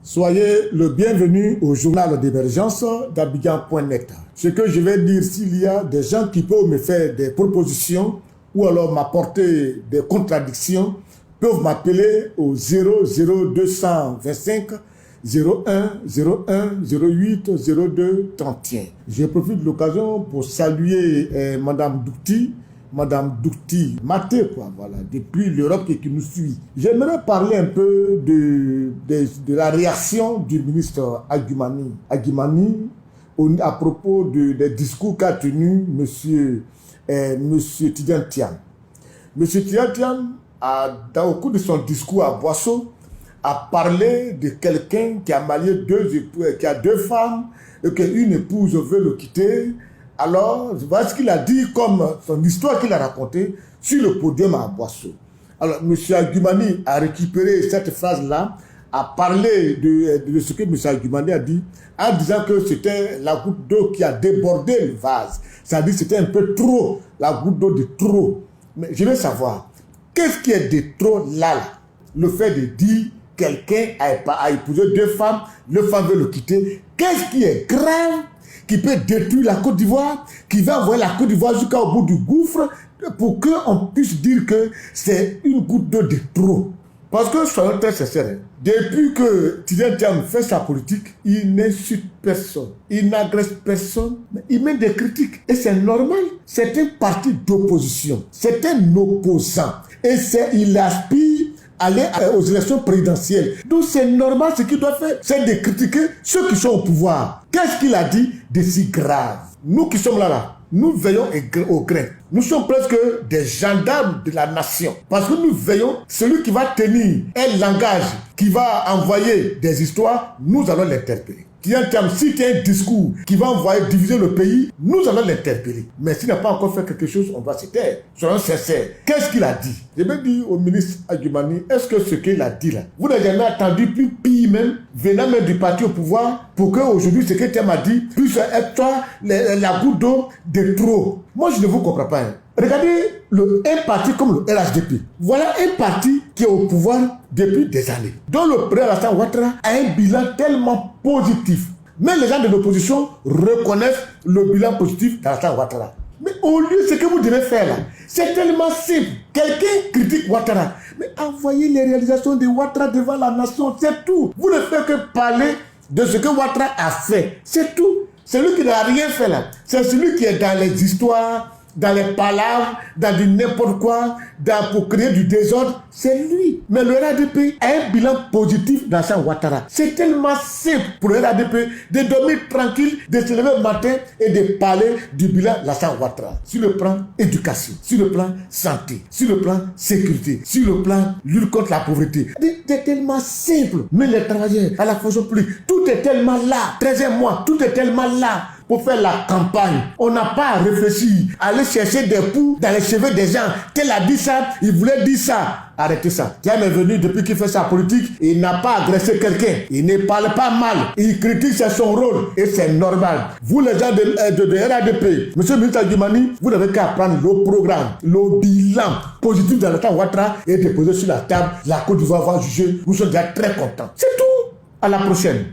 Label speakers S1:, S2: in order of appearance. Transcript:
S1: Soyez le bienvenu au journal d'émergence d'Abidjan.net. Ce que je vais dire, s'il y a des gens qui peuvent me faire des propositions ou alors m'apporter des contradictions, peuvent m'appeler au 00225 01 01 08 02 31. Je profite de l'occasion pour saluer Madame Doukti Maté, voilà, depuis l'Europe qui nous suit. J'aimerais parler un peu de la réaction du ministre Agimani à propos des discours qu'a tenu Monsieur Tidjane Thiam. Monsieur Tidjane Thiam, au cours de son discours à Boissot, a parlé de quelqu'un qui a marié qui a deux femmes et qu'une épouse veut le quitter. Alors, voilà ce qu'il a dit comme son histoire qu'il a racontée sur le podium à Boissot. Alors, M. Agimani a récupéré cette phrase-là, a parlé de ce que M. Agimani a dit, en disant que c'était la goutte d'eau qui a débordé le vase. C'est-à-dire que c'était un peu trop, la goutte d'eau de trop. Mais je veux savoir, qu'est-ce qui est de trop là? Le fait de dire quelqu'un a épousé deux femmes, le femme veut le quitter. Qu'est-ce qui est grave qui peut détruire la Côte d'Ivoire, qui va envoyer la Côte d'Ivoire jusqu'au bout du gouffre pour qu'on puisse dire que c'est une goutte d'eau de trop? Parce que, soyons très sincères, depuis que Tidjane Thiam fait sa politique, il n'insulte personne, il n'agresse personne, mais il met des critiques. Et c'est normal. C'est un parti d'opposition, c'est un opposant. Et il aspire aller aux élections présidentielles. Donc c'est normal, ce qu'il doit faire, c'est de critiquer ceux qui sont au pouvoir. Qu'est-ce qu'il a dit de si grave? Nous qui sommes là, nous veillons au grain. Nous sommes presque des gendarmes de la nation. Parce que nous veillons, celui qui va tenir un langage, qui va envoyer des histoires, nous allons l'interpeller. Tidjane Thiam, si tu as un discours qui va envoyer diviser le pays, nous allons l'interpeller. Mais s'il n'a pas encore fait quelque chose, on va se taire. Soyons sincères. Qu'est-ce qu'il a dit? Je vais dire au ministre Agimani, est-ce que ce qu'il a dit là, vous n'avez jamais attendu plus pire même, venant même du parti au pouvoir, pour qu'aujourd'hui ce que Thiam a dit puisse être la goutte d'eau de trop? Moi je ne vous comprends pas. Regardez un parti comme le RHDP. Voilà un parti qui est au pouvoir depuis des années, dont le président Alassane Ouattara a un bilan tellement positif. Même les gens de l'opposition reconnaissent le bilan positif d'Alassane Ouattara. Mais au lieu de ce que vous devez faire là, c'est tellement simple. Quelqu'un critique Ouattara, mais envoyez les réalisations de Ouattara devant la nation, c'est tout. Vous ne faites que parler de ce que Ouattara a fait, c'est tout. Celui qui n'a rien fait là, c'est celui qui est dans les histoires, dans les palabres, dans du n'importe quoi, pour créer du désordre, c'est lui. Mais le RHDP a un bilan positif dans sa Ouattara. C'est tellement simple pour le RHDP de dormir tranquille, de se lever le matin et de parler du bilan de la Ouattara. Sur le plan éducation, sur le plan santé, sur le plan sécurité, sur le plan lutte contre la pauvreté. C'est tellement simple. Mais les travailleurs à la fonction publique, tout est tellement là. 13e mois, tout est tellement là. Pour faire la campagne, on n'a pas à réfléchir, aller chercher des poux dans les cheveux des gens. Tel a dit ça, il voulait dire ça. Arrêtez ça. Thiam est venu depuis qu'il fait sa politique, il n'a pas agressé quelqu'un, il ne parle pas mal, il critique, c'est son rôle et c'est normal. Vous les gens de RHDP, monsieur le ministre Agimani, vous n'avez qu'à prendre le programme, le bilan positif de l'État Ouattara et déposer sur la table. La Côte d'Ivoire va juger, nous sommes déjà très contents. C'est tout. À la prochaine.